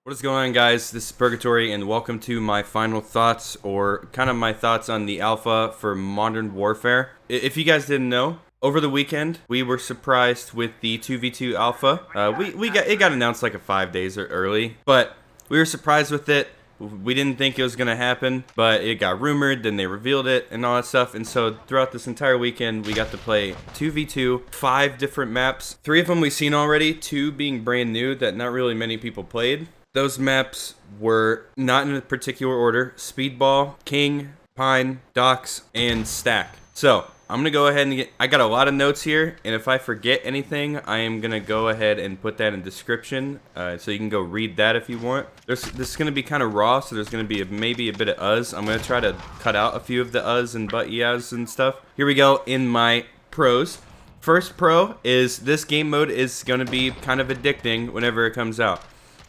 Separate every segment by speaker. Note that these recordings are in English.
Speaker 1: What is going on, guys? This is Purgatory, and welcome to my final thoughts, or kind of my thoughts on the alpha for Modern Warfare. If you guys didn't know, over the weekend we were surprised with the 2v2 alpha. It got announced like 5 days early, but we were surprised with it. We didn't think it was gonna happen, but it got rumored, then they revealed it and all that stuff. And so throughout this entire weekend, we got to play 2v2, 5 different maps. 3 of them we've seen already, 2 being brand new that not really many people played. Those maps were not in a particular order: Speedball, King, Pine, Docks, and Stack. So I'm gonna go ahead and I got a lot of notes here, and if I forget anything, I am gonna go ahead and put that in description, so you can go read that if you want. This is gonna be kind of raw, so there's gonna be maybe a bit of us. I'm gonna try to cut out a few of the us and but yeahs and stuff. Here we go in my pros. First pro is this game mode is gonna be kind of addicting whenever it comes out.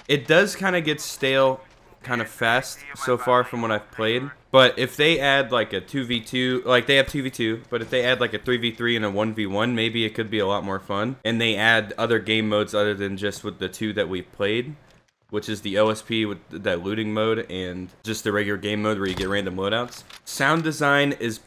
Speaker 1: It does kind of get stale kind of fast so far from what I've played. But if they add like a 2v2, like they have 2v2, but if they add like a 3v3 and a 1v1, maybe it could be a lot more fun. And they add other game modes other than just with the 2 that we've played, which is the OSP with that looting mode and just the regular game mode where you get random loadouts. Sound design is,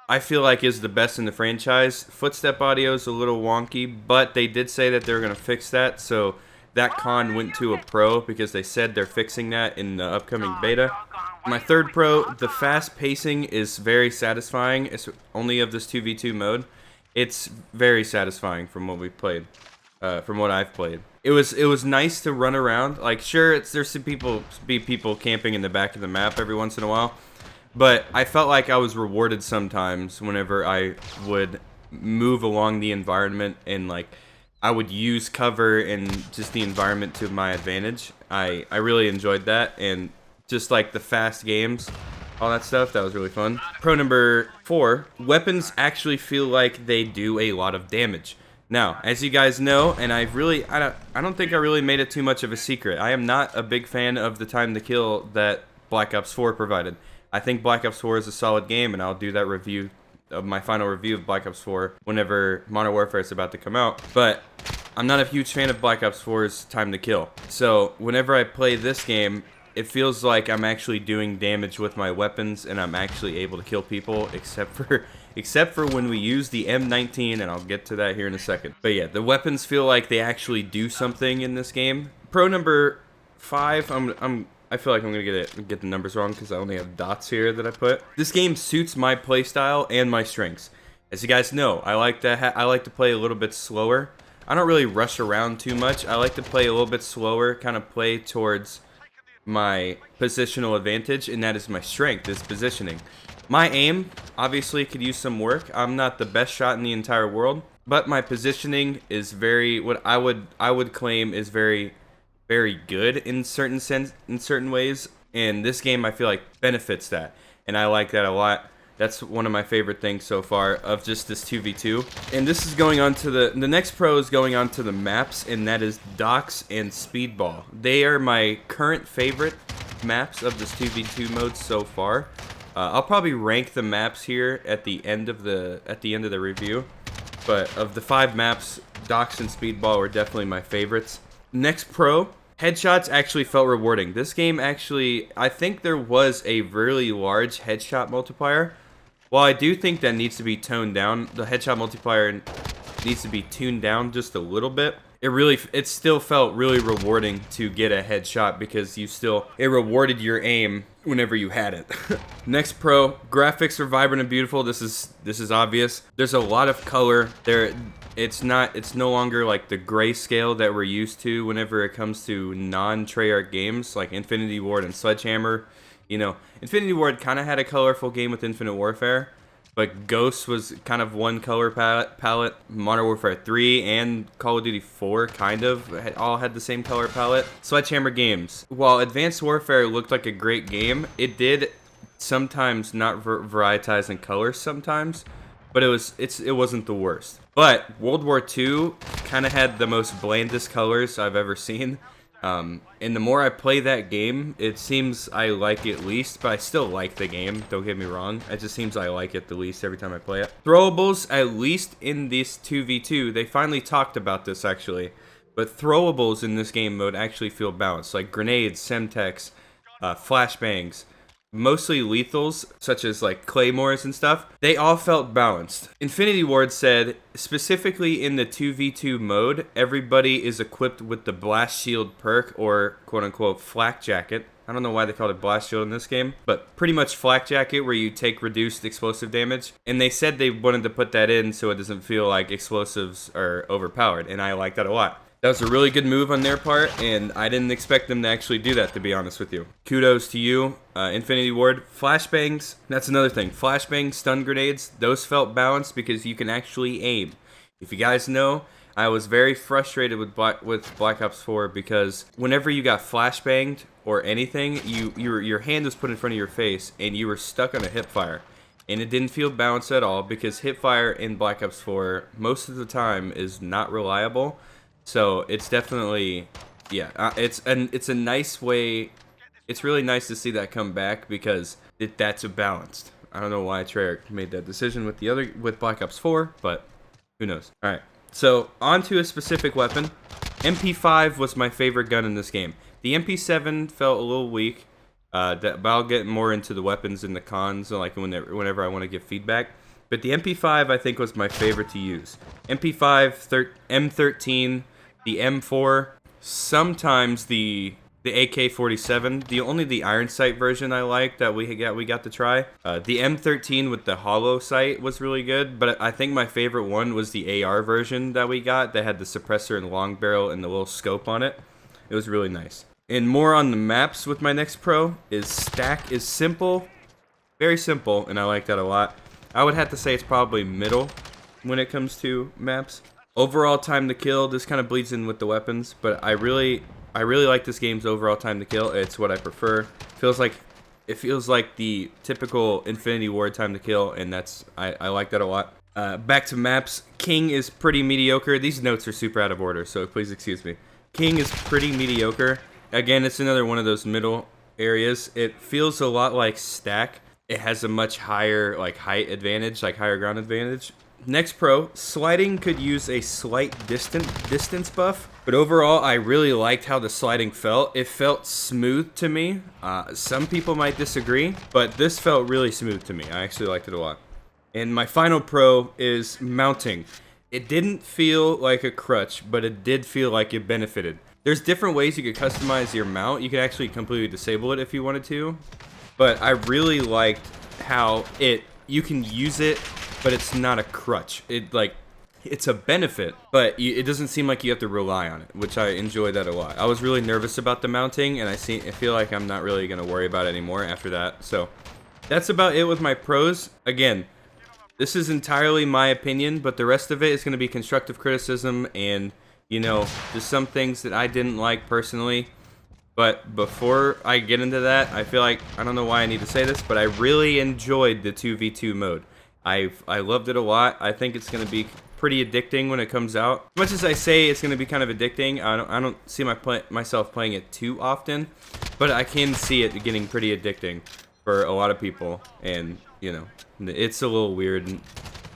Speaker 1: I feel like, is the best in the franchise. Footstep audio is a little wonky, but they did say that they were going to fix that, so that con went to a pro because they said they're fixing that in the upcoming beta. My third pro, the fast pacing is very satisfying. It's only of this 2v2 mode. It's very satisfying from what we've played, from what I've played. It was nice to run around. Like, sure, there's some people camping in the back of the map every once in a while, but I felt like I was rewarded sometimes whenever I would move along the environment and like I would use cover and just the environment to my advantage. I really enjoyed that, and just like the fast games, all that stuff, that was really fun. Pro number 4, weapons actually feel like they do a lot of damage. Now, as you guys know, and I don't think I really made it too much of a secret, I am not a big fan of the time to kill that Black Ops 4 provided. I think Black Ops 4 is a solid game, and I'll do that review of my final review of Black Ops 4 whenever Modern Warfare is about to come out. But I'm not a huge fan of Black Ops 4's time to kill. So whenever I play this game, it feels like I'm actually doing damage with my weapons and I'm actually able to kill people, except for when we use the M19, and I'll get to that here in a second. But yeah, the weapons feel like they actually do something in this game. Pro number 5, I feel like I'm gonna get the numbers wrong because I only have dots here that I put. This game suits my playstyle and my strengths. As you guys know, I like to play a little bit slower. I don't really rush around too much. I like to play a little bit slower, kind of play towards my positional advantage, and that is my strength, is positioning. My aim obviously could use some work. I'm not the best shot in the entire world, but my positioning is what I would claim is very good in certain ways, and this game I feel like benefits that, and I like that a lot. That's one of my favorite things so far of just this 2v2. And this is going on to the next pro is going on to the maps, and that is Docks and Speedball. They are my current favorite maps of this 2v2 mode so far. I'll probably rank the maps here at the end of the review, but of the 5 maps, Docks and Speedball were definitely my favorites. Next pro, headshots actually felt rewarding. This game actually, I think there was a really large headshot multiplier. While I do think that needs to be toned down, the headshot multiplier needs to be tuned down just a little bit. It still felt really rewarding to get a headshot because it rewarded your aim whenever you had it. Next pro, graphics are vibrant and beautiful. This is obvious. There's a lot of color there. It's no longer like the grayscale that we're used to whenever it comes to non-Treyarch games like Infinity Ward and Sledgehammer. You know, Infinity Ward kind of had a colorful game with Infinite Warfare, but Ghost was kind of one color palette. Modern Warfare 3 and Call of Duty 4 kind of all had the same color palette. Sledgehammer games. While Advanced Warfare looked like a great game, it did sometimes not varietize in colors sometimes, but it wasn't the worst. But World War II kind of had the most blandest colors I've ever seen. And the more I play that game, it seems I like it least, but I still like the game, don't get me wrong. It just seems I like it the least every time I play it. Throwables, at least in this 2v2, they finally talked about this actually. but throwables in this game mode actually feel balanced, like grenades, semtex, flashbangs, mostly lethals, such as like claymores and stuff. They all felt balanced. Infinity Ward said, specifically in the 2v2 mode, everybody is equipped with the blast shield perk, or quote-unquote flak jacket. I don't know why they called it blast shield in this game, but pretty much flak jacket, where you take reduced explosive damage. And they said they wanted to put that in so it doesn't feel like explosives are overpowered, and I like that a lot. That was a really good move on their part, and I didn't expect them to actually do that, to be honest with you. Kudos to you, Infinity Ward. Flashbangs, that's another thing. Flashbangs, stun grenades, those felt balanced because you can actually aim. If you guys know, I was very frustrated with Black Ops 4 because whenever you got flashbanged or anything, your hand was put in front of your face and you were stuck on a hipfire. And it didn't feel balanced at all because hipfire in Black Ops 4 most of the time is not reliable. So it's definitely, yeah, it's a nice way. It's really nice to see that come back because that's a balanced. I don't know why Treyarch made that decision with Black Ops 4, but who knows? All right, so on to a specific weapon. MP5 was my favorite gun in this game. The MP7 felt a little weak. But I'll get more into the weapons and the cons, like whenever I want to give feedback. But the MP5 I think was my favorite to use. MP5, M13, the M4, sometimes the AK-47. Only the iron sight version I like that we got to try. The M13 with the hollow sight was really good, but I think my favorite one was the AR version that we got that had the suppressor and long barrel and the little scope on it. It was really nice. And more on the maps with my next pro is stack is simple, very simple, and I like that a lot. I would have to say it's probably middle when it comes to maps. Overall time to kill, this kind of bleeds in with the weapons, but I really like this game's overall time to kill. It's what I prefer. It feels like the typical Infinity Ward time to kill, and I like that a lot. Back to maps, King is pretty mediocre. These notes are super out of order, so please excuse me. King is pretty mediocre. Again, it's another one of those middle areas. It feels a lot like Stack. It has a much higher height advantage, higher ground advantage. Next pro, sliding could use a slight distance buff, but overall I really liked how the sliding felt. It felt smooth to me. Some people might disagree, but this felt really smooth to me. I actually liked it a lot. And my final pro is mounting. It didn't feel like a crutch, but it did feel like it benefited. There's different ways you could customize your mount. You could actually completely disable it if you wanted to, but I really liked how you can use it, but it's not a crutch. It's a benefit, but it doesn't seem like you have to rely on it, which I enjoy that a lot. I was really nervous about the mounting, and I feel like I'm not really gonna worry about it anymore after that. So that's about it with my pros. Again, this is entirely my opinion, but the rest of it is gonna be constructive criticism and, just some things that I didn't like personally. But before I get into that, I feel like, I don't know why I need to say this, but I really enjoyed the 2v2 mode. I loved it a lot. I think it's going to be pretty addicting when it comes out. As much as I say it's going to be kind of addicting, I don't see myself playing it too often, but I can see it getting pretty addicting for a lot of people, and, it's a little weird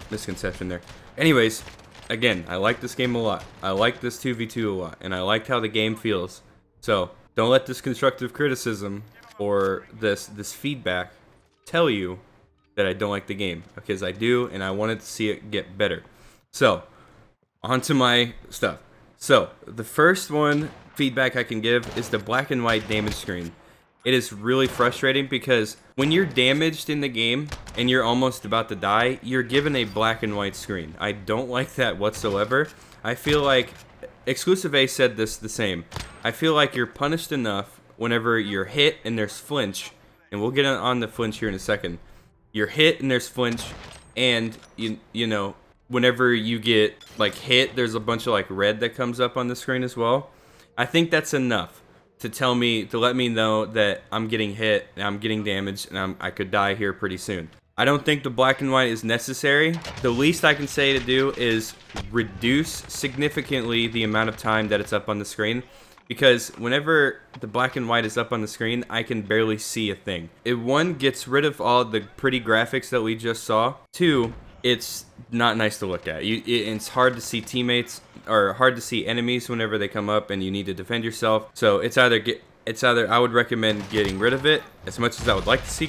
Speaker 1: misconception there. Anyways, again, I like this game a lot. I like this 2v2 a lot, and I liked how the game feels. So don't let this constructive criticism or this feedback tell you that I don't like the game, because I do, and I wanted to see it get better. So, on to my stuff. So, the first feedback I can give is the black and white damage screen. It is really frustrating because when you're damaged in the game and you're almost about to die, you're given a black and white screen. I don't like that whatsoever. I feel like Exclusive A said this the same. I feel like you're punished enough whenever you're hit and there's flinch, and we'll get on the flinch here in a second. You're hit and there's flinch, and whenever you get hit, there's a bunch of red that comes up on the screen as well. I think that's enough to let me know that I'm getting hit and I'm getting damaged and I could die here pretty soon. I don't think the black and white is necessary. The least I can say to do is reduce significantly the amount of time that it's up on the screen, because whenever the black and white is up on the screen, I can barely see a thing. One, gets rid of all the pretty graphics that we just saw. Two, it's not nice to look at. It's hard to see teammates. or hard to see enemies whenever they come up and you need to defend yourself. So it's either I would recommend getting rid of it, as much as I would like to see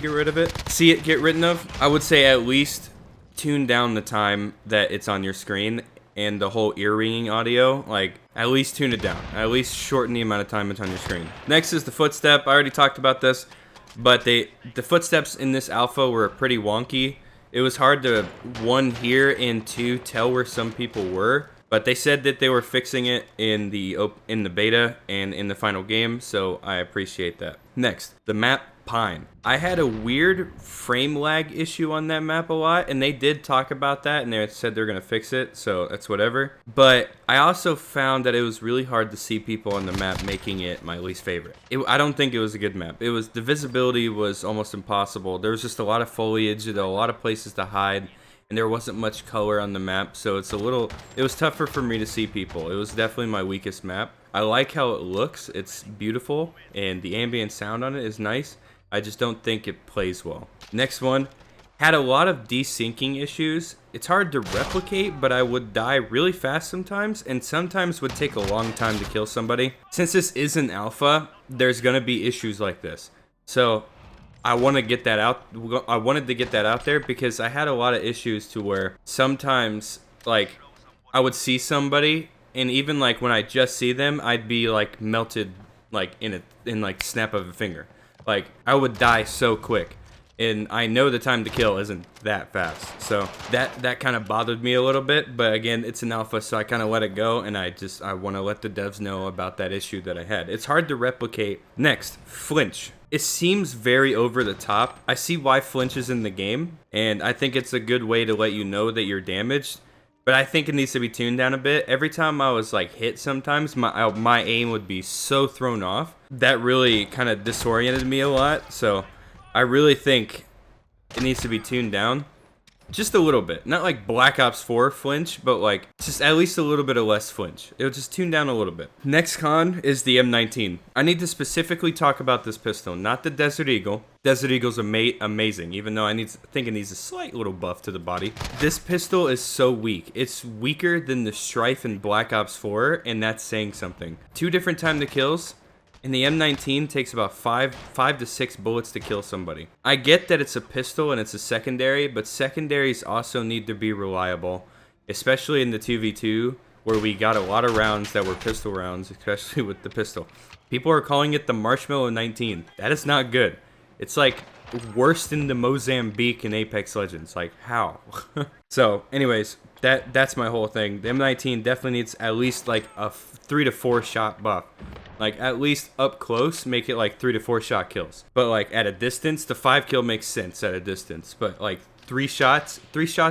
Speaker 1: it get rid of. I would say at least tune down the time that it's on your screen and the whole ear ringing audio. Like, at least tune it down. At least shorten the amount of time it's on your screen. Next is the footstep. I already talked about this, but the footsteps in this alpha were pretty wonky. It was hard to, one, hear, and two, tell where some people were. But they said that they were fixing it in the beta and in the final game, so I appreciate that. Next, the map Pine. I had a weird frame lag issue on that map a lot, and they did talk about that, and they said they're going to fix it, so that's whatever. But I also found that it was really hard to see people on the map, making it my least favorite. I don't think it was a good map. The visibility was almost impossible. There was just a lot of foliage, there were a lot of places to hide, and there wasn't much color on the map, so it was tougher for me to see people. It was definitely my weakest map. I like how it looks. It's beautiful, and the ambient sound on it is nice. I just don't think it plays well. Next one, had a lot of desyncing issues. It's hard to replicate, but I would die really fast sometimes, and sometimes would take a long time to kill somebody. Since this isn't alpha, there's gonna be issues like this. So I wanted to get that out there because I had a lot of issues to where sometimes, like, I would see somebody, and even like when I just see them, I'd be like melted like in like snap of a finger. Like, I would die so quick, and I know the time to kill isn't that fast. So that kind of bothered me a little bit, but again, it's an alpha, so I kind of let it go, and I want to let the devs know about that issue that I had. It's hard to replicate. Next, flinch. It seems very over the top. I see why flinch is in the game, and I think it's a good way to let you know that you're damaged, but I think it needs to be tuned down a bit. Every time I was like hit sometimes, my aim would be so thrown off. That really kind of disoriented me a lot, so I really think it needs to be tuned down. Just a little bit. Not like Black Ops 4 flinch, but like just at least a little bit of less flinch. It'll just tune down a little bit. Next con is the M19. I need to specifically talk about this pistol, not the Desert Eagle. Desert Eagle's amazing, even though I think it needs a slight little buff to the body. This pistol is so weak. It's weaker than the Strife in Black Ops 4, and that's saying something. 2 different time to kills. And the M19 takes about 5 to 6 bullets to kill somebody. I get that it's a pistol and it's a secondary, but secondaries also need to be reliable, especially in the 2v2 where we got a lot of rounds that were pistol rounds, especially with the pistol. People are calling it the Marshmallow 19. That is not good. It's like worse than the Mozambique in Apex Legends. Like, how? So, anyways, that's my whole thing. The M19 definitely needs at least like a 3 to 4 shot buff. Like, at least up close, make it like 3 to 4 shot kills. But like at a distance, the 5 kill makes sense at a distance. But like 3 shots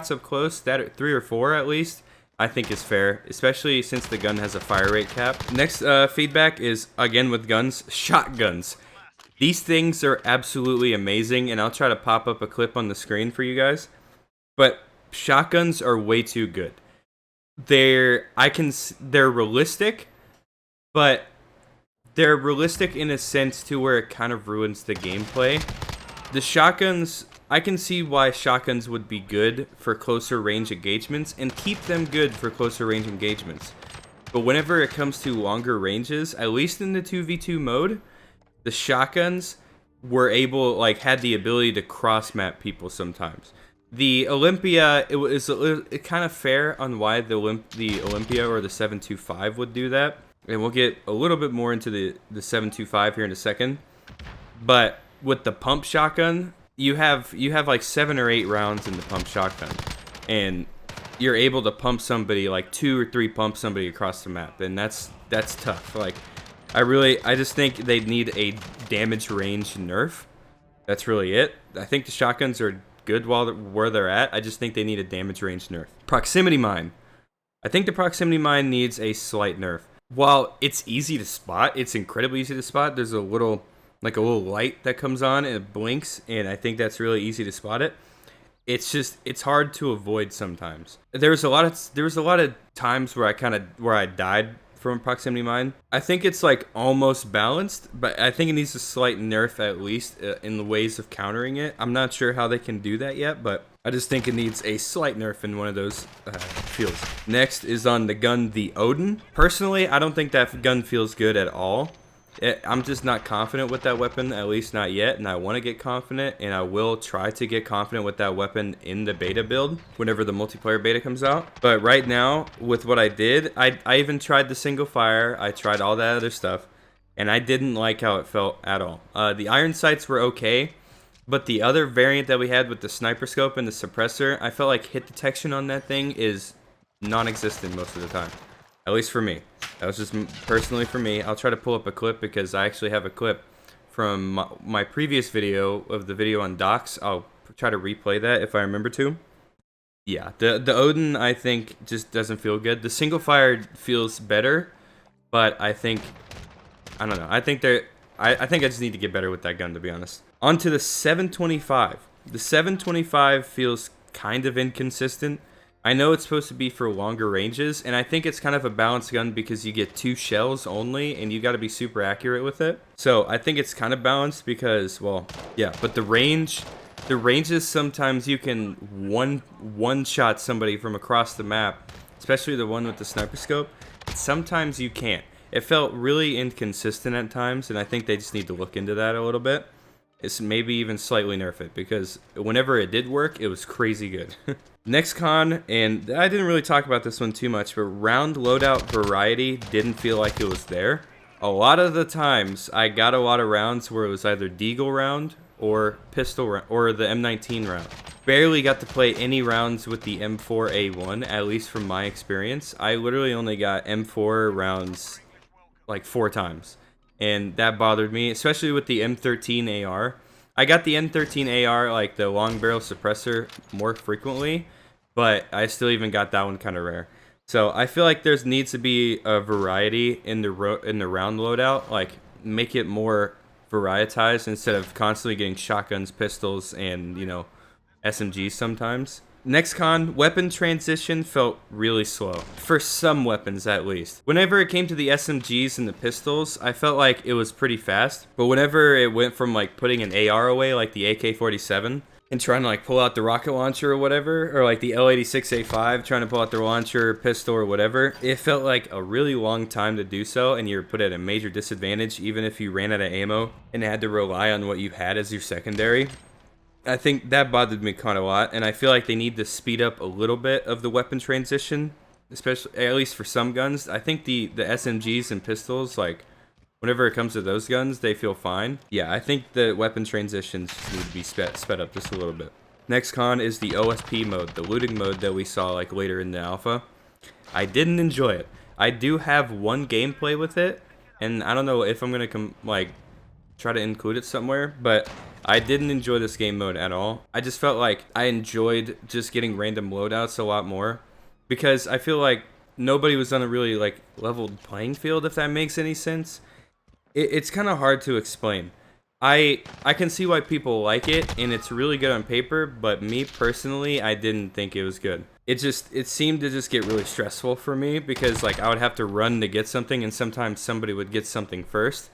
Speaker 1: up close, that 3 or 4 at least, I think is fair, especially since the gun has a fire rate cap. Next feedback is, again with guns, shotguns. These things are absolutely amazing, and I'll try to pop up a clip on the screen for you guys. But shotguns are way too good. They're realistic, but they're realistic in a sense to where it kind of ruins the gameplay. The shotguns, I can see why shotguns would be good for closer range engagements and keep them good for closer range engagements. But whenever it comes to longer ranges, at least in the 2v2 mode, the shotguns were had the ability to cross-map people sometimes. The Olympia, it kind of fair on why the Olympia or the 725 would do that. And we'll get a little bit more into the 725 here in a second. But with the pump shotgun, you have like 7 or 8 rounds in the pump shotgun. And you're able to pump somebody, like 2 or 3 pump somebody across the map. And that's tough. Like, I just think they need a damage range nerf. That's really it. I think the shotguns are good where they're at. I just think they need a damage range nerf. Proximity mine. I think the proximity mine needs a slight nerf. While it's easy to spot, it's incredibly easy to spot. There's a little light that comes on and it blinks, and I think that's really easy to spot it. It's hard to avoid sometimes. There was a lot of times where I died from a proximity mine. I think it's like almost balanced, but I think it needs a slight nerf at least in the ways of countering it. I'm not sure how they can do that yet, but I just think it needs a slight nerf in one of those feels. Next is on the gun, the Odin. Personally, I don't think that gun feels good at all. I'm just not confident with that weapon, at least not yet, and I want to get confident, and I will try to get confident with that weapon in the beta build whenever the multiplayer beta comes out. But right now, with what I did, I even tried the single fire, I tried all that other stuff, and I didn't like how it felt at all. The iron sights were okay, but the other variant that we had with the sniper scope and the suppressor, I felt like hit detection on that thing is non-existent most of the time. At least for me. That was just personally for me. I'll try to pull up a clip because I actually have a clip from my previous video of the video on docks. I'll try to replay that if I remember to. Yeah, the Odin I think just doesn't feel good. The single fire feels better, but I don't know. I think I just need to get better with that gun, to be honest. On to the 725. The 725 feels kind of inconsistent. I know it's supposed to be for longer ranges, and I think it's kind of a balanced gun because you get 2 shells only, and you got to be super accurate with it. So I think it's kind of balanced because, well, yeah. But the ranges sometimes you can one-shot somebody from across the map, especially the one with the sniper scope. Sometimes you can't. It felt really inconsistent at times, and I think they just need to look into that a little bit. It's maybe even slightly nerf it, because whenever it did work, it was crazy good. Next con, and I didn't really talk about this one too much, but round loadout variety didn't feel like it was there. A lot of the times, I got a lot of rounds where it was either Deagle round or pistol round, or the M19 round. Barely got to play any rounds with the M4A1, at least from my experience. I literally only got M4 rounds like 4 times. And that bothered me, especially with the M13 AR. I got the M13 AR, like the long barrel suppressor, more frequently, but I still even got that one kind of rare. So I feel like there needs to be a variety in the round loadout, like make it more varietized instead of constantly getting shotguns, pistols, and, you know, SMGs sometimes. Next con, weapon transition felt really slow. For some weapons, at least. Whenever it came to the SMGs and the pistols, I felt like it was pretty fast. But whenever it went from, like, putting an AR away, like the AK-47, and trying to, like, pull out the rocket launcher or whatever, or, like, the L86A5, trying to pull out the launcher, pistol, or whatever, it felt like a really long time to do so, and you were put at a major disadvantage, even if you ran out of ammo, and had to rely on what you had as your secondary. I think that bothered me kind of a lot, and I feel like they need to speed up a little bit of the weapon transition, especially, at least for some guns. I think the SMGs and pistols, like, whenever it comes to those guns, they feel fine. Yeah, I think the weapon transitions need to be sped up just a little bit. Next con is the OSP mode, the looting mode that we saw, like, later in the alpha. I didn't enjoy it. I do have one gameplay with it, and I don't know if I'm gonna try to include it somewhere, but I didn't enjoy this game mode at all. I just felt like I enjoyed just getting random loadouts a lot more, because I feel like nobody was on a really, like, leveled playing field, if that makes any sense. It's kind of hard to explain. I can see why people like it, and it's really good on paper, but me personally, I didn't think it was good. It seemed to just get really stressful for me, because, like, I would have to run to get something, and sometimes somebody would get something first,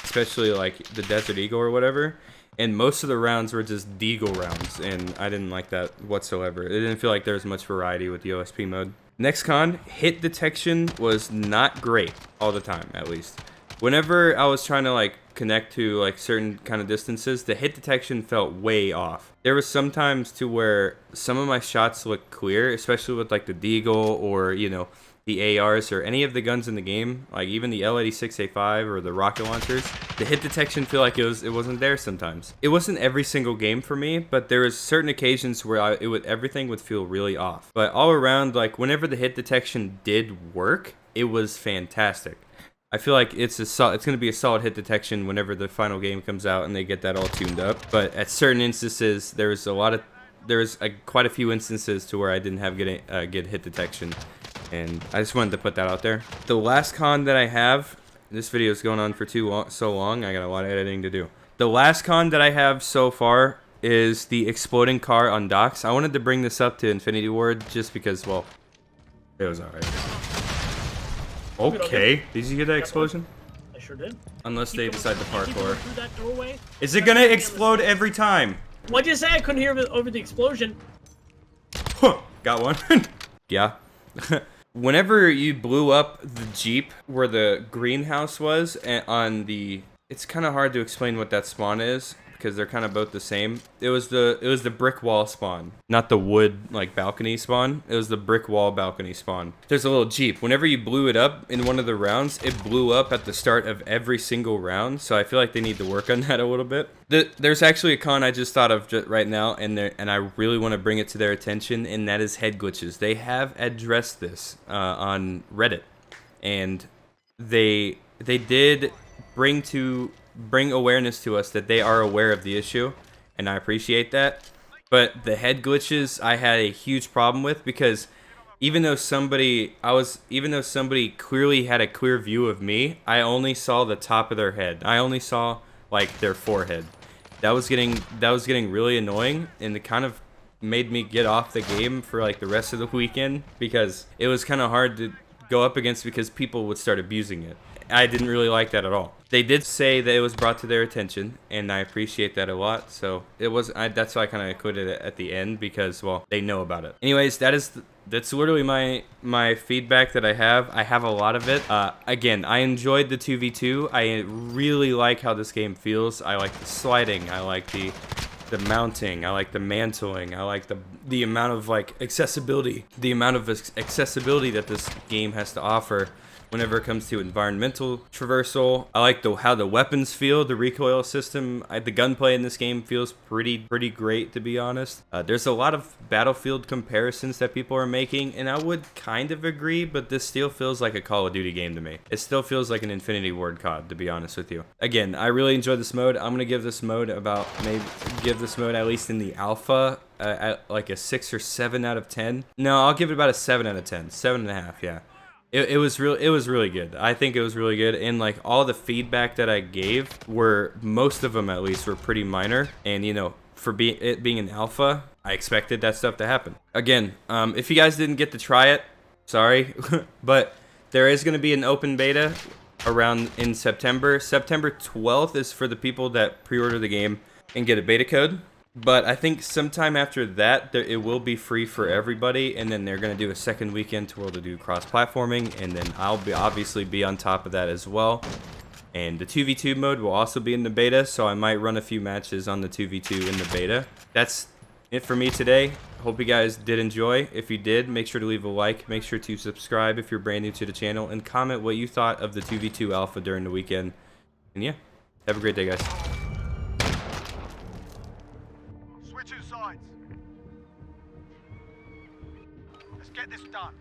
Speaker 1: especially, like, the Desert Eagle or whatever. And most of the rounds were just Deagle rounds, and I didn't like that whatsoever. It didn't feel like there was much variety with the OSP mode. Next con, hit detection was not great all the time, at least. Whenever I was trying to, like, connect to, like, certain kind of distances, the hit detection felt way off. There was sometimes to where some of my shots looked clear, especially with, like, the Deagle or, you know, the ARs or any of the guns in the game, like even the L86A5 or the rocket launchers. The hit detection feel like it wasn't there sometimes. It wasn't every single game for me, but there was certain occasions where everything would feel really off. But all around, like, whenever the hit detection did work, it was fantastic. I feel like it's going to be a solid hit detection whenever the final game comes out and they get that all tuned up. But at certain instances, there was quite a few instances to where I didn't have good hit detection. And I just wanted to put that out there. The last con that I have, this video is going on for so long, I got a lot of editing to do. The last con that I have so far is the exploding car on docks. I wanted to bring this up to Infinity Ward just because, well, it was alright. Okay, did you hear that explosion?
Speaker 2: I sure did.
Speaker 1: Unless they decide to parkour. Is it gonna explode every time?
Speaker 2: What'd you say? I couldn't hear over the explosion.
Speaker 1: Got one. Yeah. Whenever you blew up the Jeep where the greenhouse was, and on the, it's kind of hard to explain what that spawn is because they're kind of both the same. It was the brick wall spawn, not the wood like balcony spawn. It was the brick wall balcony spawn. There's a little Jeep. Whenever you blew it up in one of the rounds, it blew up at the start of every single round. So I feel like they need to work on that a little bit. There's actually a con I just thought of right now, and I really want to bring it to their attention, and that is head glitches. They have addressed this on Reddit, and they did bring awareness to us that they are aware of the issue, and I appreciate that. But the head glitches I had a huge problem with, because even though somebody clearly had a clear view of me, I only saw the top of their head. I only saw like their forehead. That was getting really annoying, and it kind of made me get off the game for like the rest of the weekend, because it was kind of hard to go up against because people would start abusing it. I didn't really like that at all. They did say that it was brought to their attention, and I appreciate that a lot. So it was. That's why I kind of included it at the end, because, well, they know about it. Anyways, that's literally my feedback that I have. I have a lot of it. Again, I enjoyed the 2v2. I really like how this game feels. I like the sliding. I like the mounting. I like the mantling. I like the amount of like accessibility. The amount of accessibility that this game has to offer. Whenever it comes to environmental traversal, I like how the weapons feel, the recoil system. The gunplay in this game feels pretty great, to be honest. There's a lot of Battlefield comparisons that people are making, and I would kind of agree, but this still feels like a Call of Duty game to me. It still feels like an Infinity Ward COD, to be honest with you. Again, I really enjoyed this mode. I'm gonna give this mode at least in the alpha at like a 6 or 7 out of 10. No, I'll give it about a 7 out of 10, 7.5, yeah. It was really good. I think it was really good, and like all the feedback that I gave most of them at least were pretty minor, and you know, for it being an alpha, I expected that stuff to happen. Again, if you guys didn't get to try it, sorry, but there is going to be an open beta around in September. September 12th is for the people that pre-order the game and get a beta code. But I think sometime after that, it will be free for everybody, and then they're going to do a second weekend to where they'll do cross-platforming, and then I'll obviously be on top of that as well. And the 2v2 mode will also be in the beta, so I might run a few matches on the 2v2 in the beta. That's it for me today. Hope you guys did enjoy. If you did, make sure to leave a like, make sure to subscribe if you're brand new to the channel, and comment what you thought of the 2v2 alpha during the weekend. And yeah, have a great day, guys.
Speaker 2: Switching sides. Let's get this done.